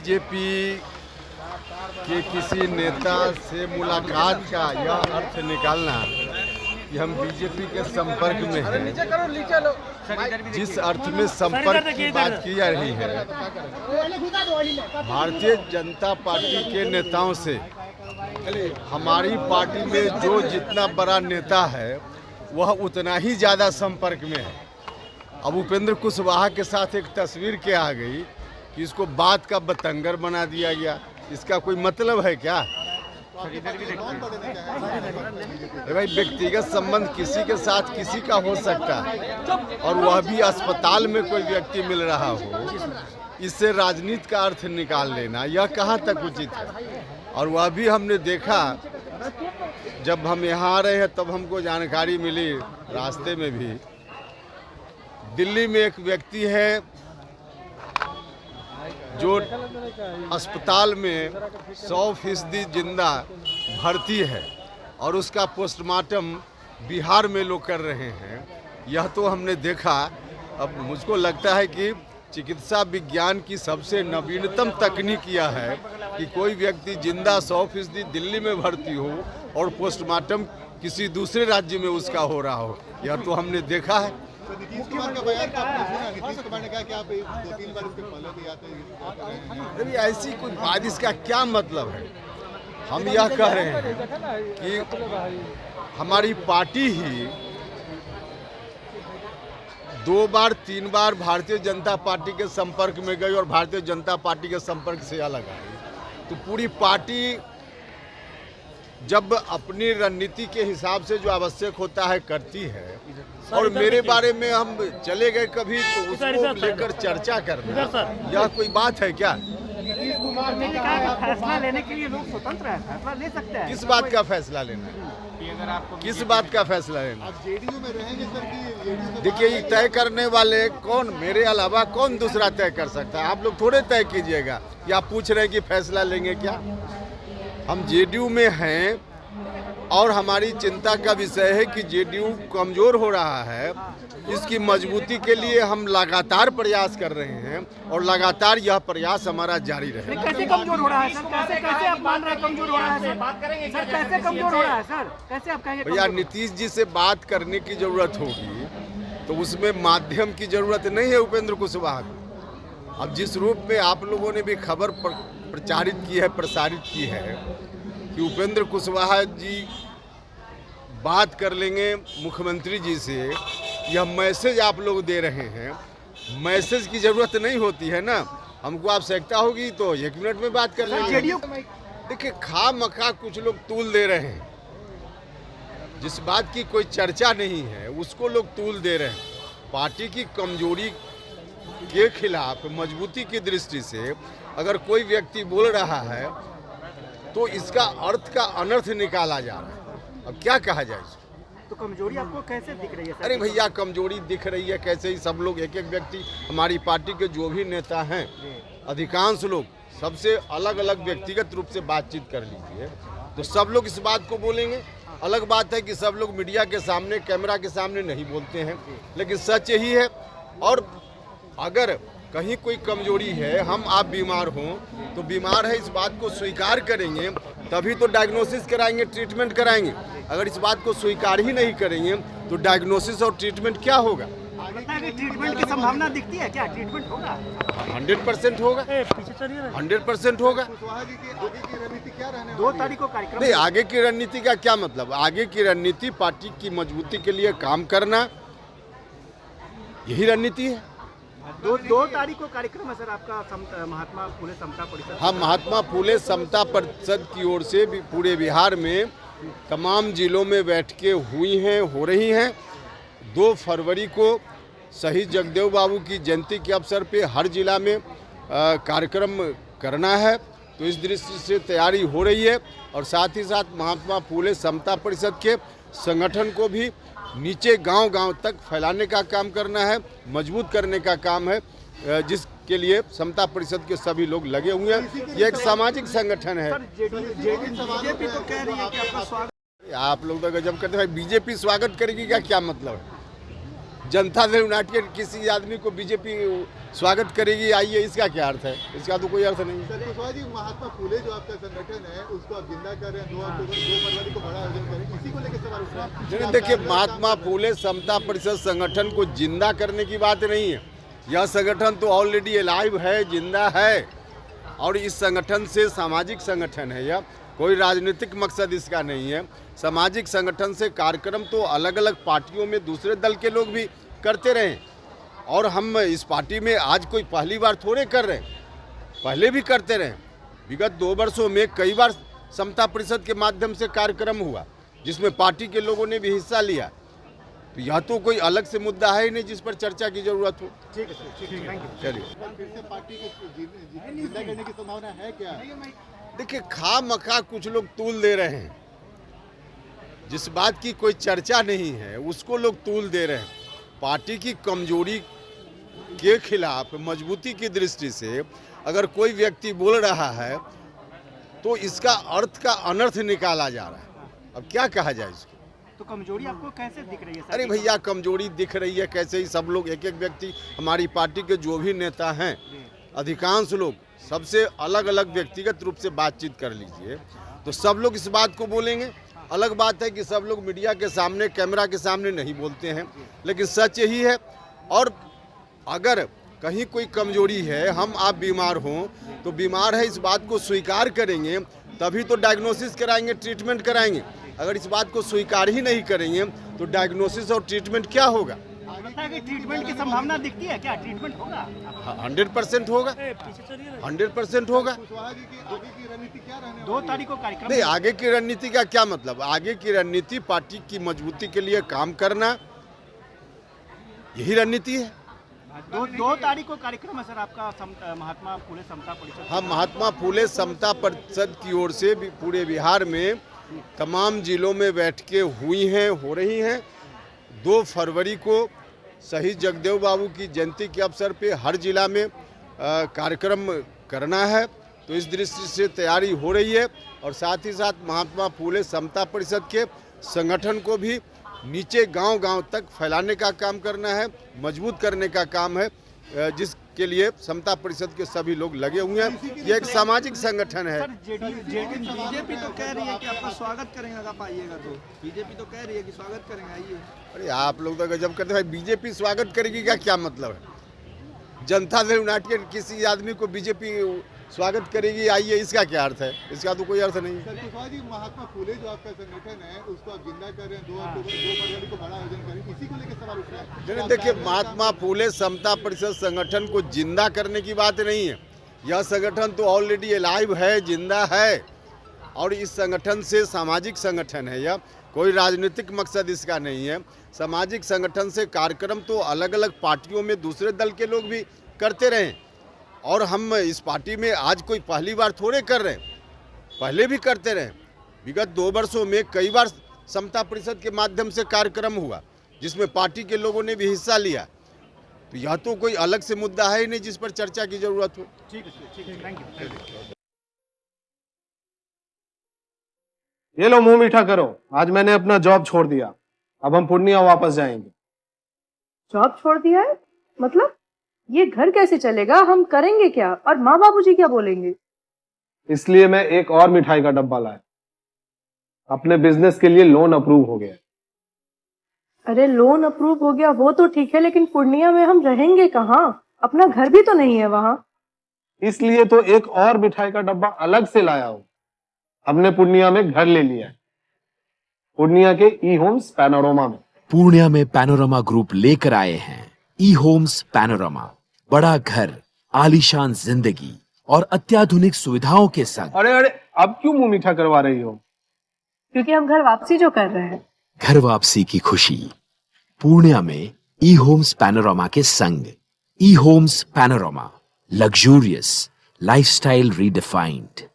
BJP के किसी नेता से मुलाकात का यह अर्थ निकालना कि हम बीजेपी के संपर्क में हैं, जिस अर्थ में संपर्क की बात की जा रही है, भारतीय जनता पार्टी के नेताओं से हमारी पार्टी में जो जितना बड़ा नेता है वह उतना ही ज़्यादा संपर्क में है। अब उपेंद्र कुशवाहा के साथ एक तस्वीर क्या आ गई कि इसको बात का बतंगर बना दिया गया। इसका कोई मतलब है क्या? भाई, व्यक्तिगत संबंध किसी के साथ किसी का हो सकता है और वह भी अस्पताल में कोई व्यक्ति मिल रहा हो, इससे राजनीति का अर्थ निकाल लेना यह कहाँ तक उचित है। और वह भी हमने देखा, जब हम यहाँ आ रहे हैं तब हमको जानकारी मिली रास्ते में भी, दिल्ली में एक व्यक्ति है जो अस्पताल में 100% जिंदा भर्ती है और उसका पोस्टमार्टम बिहार में लोग कर रहे हैं। यह तो हमने देखा। अब मुझको लगता है कि चिकित्सा विज्ञान की सबसे नवीनतम तकनीक यह है कि कोई व्यक्ति जिंदा 100% दिल्ली में भर्ती हो और पोस्टमार्टम किसी दूसरे राज्य में उसका हो रहा हो। यह तो हमने देखा है। नीतीश कुमार का बयान का नीतीश कुमार ने कहा कि आप 2-3 बार इसके पहले भी आते हैं। अभी ऐसी कोई बात, इसका क्या मतलब है? हम यह कह रहे हैं कि हमारी पार्टी ही 2 बार 3 बार भारतीय जनता पार्टी के संपर्क में गई और भारतीय जनता पार्टी के संपर्क से अलग आई। तो पूरी पार्टी जब अपनी रणनीति के हिसाब से जो आवश्यक होता है करती है, और मेरे बारे में हम चले गए कभी तो उसको लेकर चर्चा करना यह कोई बात है क्या? नीतीश कुमार ने कहा कि फैसला लेने के लिए लोग स्वतंत्र हैं, फैसला ले सकते हैं। किस बात का फैसला लेना है? किस बात का फैसला लेना? आप जेडीयू में रहेंगे सर कि देखिए, ये तय करने वाले कौन, मेरे अलावा कौन दूसरा तय कर सकता है? आप लोग थोड़े तय कीजिएगा। या पूछ रहे हैं कि फैसला लेंगे क्या? हम जेडीयू में हैं और हमारी चिंता का विषय है कि जेडीयू कमजोर हो रहा है। इसकी मजबूती के लिए हम लगातार प्रयास कर रहे हैं और लगातार यह प्रयास हमारा जारी रहेगा। कैसे कमजोर हो रहा है सर? कैसे आप मान रहे हैं कमजोर हो रहा है सर? बात करेंगे सर, कैसे कमजोर हो रहा है सर? कैसे आप कहेंगे? भैया, नीतीश जी से बात करने की जरूरत होगी तो उसमें माध्यम की जरूरत नहीं है उपेंद्र कुशवाहा को। अब जिस रूप में आप लोगों ने भी खबर प्रचारित की है, प्रसारित की है कि उपेंद्र कुशवाहा जी बात कर लेंगे मुख्यमंत्री जी से, यह मैसेज आप लोग दे रहे हैं। मैसेज की जरूरत नहीं होती है ना, हमको आवश्यकता होगी तो 1 मिनट में बात कर लेंगे। देखिए, खामखा कुछ लोग तूल दे रहे हैं, जिस बात की कोई चर्चा नहीं है उसको लोग तूल दे रहे हैं। पार्टी की कमजोरी के खिलाफ मजबूती की दृष्टि से अगर कोई व्यक्ति बोल रहा है तो इसका अर्थ का अनर्थ निकाला जा रहा है। अब क्या कहा जाए? तो कमजोरी आपको कैसे दिख रही है सर? अरे भैया, कमजोरी दिख रही है कैसे? ही सब लोग, एक एक व्यक्ति, हमारी पार्टी के जो भी नेता हैं, अधिकांश लोग सबसे अलग अलग व्यक्तिगत रूप से बातचीत कर लीजिए तो सब लोग इस बात को बोलेंगे। अलग बात है कि सब लोग मीडिया के सामने, कैमरा के सामने नहीं बोलते हैं, लेकिन सच यही है। और अगर कहीं कोई कमजोरी है, हम आप बीमार हों तो बीमार है इस बात को स्वीकार करेंगे तभी तो डायग्नोसिस कराएंगे, ट्रीटमेंट कराएंगे। अगर इस बात को स्वीकार ही नहीं करेंगे तो डायग्नोसिस और ट्रीटमेंट क्या होगा? ट्रीटमेंट की संभावना दिखती है क्या? ट्रीटमेंट होगा? 100% होगा, 100% होगा। कुशवाहा जी की आगे की रणनीति क्या रहने वाली है? 2 तारीख को कार्यक्रम। नहीं, आगे की रणनीति का क्या मतलब? आगे की रणनीति पार्टी की मजबूती के लिए काम करना, यही रणनीति है। 2 तारीख को कार्यक्रम है सर आपका महात्मा फुले समता परिषद। हाँ, महात्मा फुले समता परिषद की ओर से भी पूरे बिहार में तमाम जिलों में बैठकें हुई हैं, हो रही हैं। 2 फरवरी को शहीद जगदेव बाबू की जयंती के अवसर पे हर जिला में कार्यक्रम करना है, तो इस दृष्टि से तैयारी हो रही है। और साथ ही साथ महात्मा फुले समता परिषद के संगठन को भी नीचे गांव-गांव तक फैलाने का काम करना है, मजबूत करने का काम है, जिसके लिए समता परिषद के सभी लोग लगे हुए हैं। ये एक सामाजिक संगठन है। बीजेपी तो कह रही है कि आपका स्वागत। आप लोग तो गजब करते हैं। बीजेपी स्वागत करेगी का क्या मतलब है? जनता दल यूनाइटेड किसी आदमी को बीजेपी स्वागत करेगी आइए, इसका क्या अर्थ है? इसका तो कोई अर्थ नहीं। सर कुशवाहा जी, महात्मा फुले जो आपका संगठन है उसको आप जिंदा कर रहे हैं, 2 अक्टूबर 2 फरवरी को बड़ा आयोजन करें, इसी को लेकर सवाल उठ रहा है। नहीं, देखिए, महात्मा फुले समता परिषद संगठन को जिंदा करने की बात नहीं है। यह संगठन तो ऑलरेडी अलाइव है, जिंदा है, और इस संगठन से सामाजिक संगठन है यह, कोई राजनीतिक मकसद इसका नहीं है। सामाजिक संगठन से कार्यक्रम तो अलग अलग पार्टियों में दूसरे दल के लोग भी करते रहे, और हम इस पार्टी में आज कोई पहली बार थोड़े कर रहे हैं, पहले भी करते रहे। विगत 2 वर्षों में कई बार समता परिषद के माध्यम से कार्यक्रम हुआ जिसमें पार्टी के लोगों ने भी हिस्सा लिया। तो यह तो कोई अलग से मुद्दा है ही नहीं जिस पर चर्चा की जरूरत हो। ठीक है सर, ठीक है, थैंक यू। चलिए, फिर से पार्टी को जिंदा करने की संभावना है क्या? देखिए, खा मखा कुछ लोग तूल दे रहे हैं, जिस बात की कोई चर्चा नहीं है उसको लोग तूल दे रहे हैं। पार्टी की कमजोरी के खिलाफ मजबूती की दृष्टि से अगर कोई व्यक्ति बोल रहा है तो इसका अर्थ का अनर्थ निकाला जा रहा है। अब क्या कहा जाए इसको? तो कमजोरी आपको कैसे दिख रही है सर? अरे भैया, कमजोरी दिख रही है कैसे? ही सब लोग, एक एक व्यक्ति, हमारी पार्टी के जो भी नेता हैं, अधिकांश लोग सबसे अलग अलग व्यक्तिगत रूप से बातचीत कर लीजिए तो सब लोग इस बात को बोलेंगे। अलग बात है कि सब लोग मीडिया के सामने, कैमरा के सामने नहीं बोलते हैं, लेकिन सच यही है। और अगर कहीं कोई कमजोरी है, हम आप बीमार हों तो बीमार है इस बात को स्वीकार करेंगे तभी तो डायग्नोसिस कराएंगे, ट्रीटमेंट कराएंगे। अगर इस बात को स्वीकार ही नहीं करेंगे तो डायग्नोसिस और ट्रीटमेंट क्या होगा? लगता है कि ट्रीटमेंट की संभावना दिखती है क्या? ट्रीटमेंट होगा? 100% होगा, 100% होगा। कुशवाहा जी की आगे की रणनीति क्या रहने 2 तारीख को कार्यक्रम नहीं, आगे की रणनीति का क्या मतलब? आगे की रणनीति पार्टी की मजबूती के लिए काम करना, यही रणनीति है। 2 तारीख को कार्यक्रम है सर आपका महात्मा फुले समता परिषद। हम महात्मा फुले समता परिषद की ओर से भी पूरे बिहार में तमाम जिलों में बैठकें हुई हैं, हो रही हैं। 2 फरवरी को शहीद जगदेव बाबू की जयंती के अवसर पे हर जिला में कार्यक्रम करना है, तो इस दृष्टि से तैयारी हो रही है। और साथ ही साथ महात्मा फुले समता परिषद के संगठन को भी नीचे गांव-गांव तक फैलाने का काम करना है, मजबूत करने का काम है, जिसके लिए समता परिषद के सभी लोग लगे हुए हैं। ये एक सामाजिक संगठन है। बीजेपी तो कह रही है कि आपका स्वागत करेंगे अगर आप आइएगा तो। बीजेपी तो कह रही है कि स्वागत करेंगे, आइए। अरे आप लोग तो गजब करते हैं। बीजेपी स्वागत करेगी का क्या मतलब है? जनता दल यूनाइटेड किसी आदमी को बीजेपी स्वागत करेगी आइए, इसका क्या अर्थ है? इसका तो कोई अर्थ नहीं। सर कुशवाहा जी, महात्मा फुले जो आपका संगठन है उसको आप जिंदा कर रहे हैं, 2 अक्टूबर 2 फरवरी को बड़ा आयोजन करें, इसी को लेकर सवाल उठ रहा है। नहीं, देखिए, महात्मा फुले समता परिषद संगठन को जिंदा करने की बात नहीं है। यह संगठन तो ऑलरेडी अलाइव है, जिंदा है, और इस संगठन से सामाजिक संगठन है यह, कोई राजनीतिक मकसद इसका नहीं है। सामाजिक संगठन से कार्यक्रम तो अलग अलग पार्टियों में दूसरे दल के लोग भी करते रहे, और हम इस पार्टी में आज कोई पहली बार थोड़े कर रहे हैं, पहले भी करते रहे। विगत 2 वर्षों में कई बार समता परिषद के माध्यम से कार्यक्रम हुआ जिसमें पार्टी के लोगों ने भी हिस्सा लिया। तो यह तो कोई अलग से मुद्दा है ही नहीं जिस पर चर्चा की जरूरत हो। ठीक है, ठीक है, थैंक यू। ये लो मुंह मीठा करो, आज मैंने अपना जॉब छोड़ दिया, अब हम पूर्णिया वापस जाएंगे। जॉब छोड़ दिया है? मतलब ये घर कैसे चलेगा? हम करेंगे क्या? और माँ बाबूजी क्या बोलेंगे? इसलिए मैं एक और मिठाई का डब्बा लाया, अपने बिजनेस के लिए लोन अप्रूव हो गया। अरे लोन अप्रूव हो गया वो तो ठीक है, लेकिन पूर्णिया में हम रहेंगे कहाँ? अपना घर भी तो नहीं है वहाँ। इसलिए तो एक और मिठाई का डब्बा अलग से लाया हूँ। हमने पूर्णिया में घर ले लिया है, पूर्णिया के ई होम्स पैनोरमा में। पूर्णिया में पैनोरमा ग्रुप लेकर आए हैं ई होम्स पैनोरमा, बड़ा घर, आलीशान जिंदगी और अत्याधुनिक सुविधाओं के संग। अरे अरे, अब क्यों मुंह मीठा करवा रही हो? क्योंकि हम घर वापसी जो कर रहे हैं। घर वापसी की खुशी पूर्णिया में ई होम्स पैनोरमा के संग। ई homes panorama, luxurious lifestyle redefined.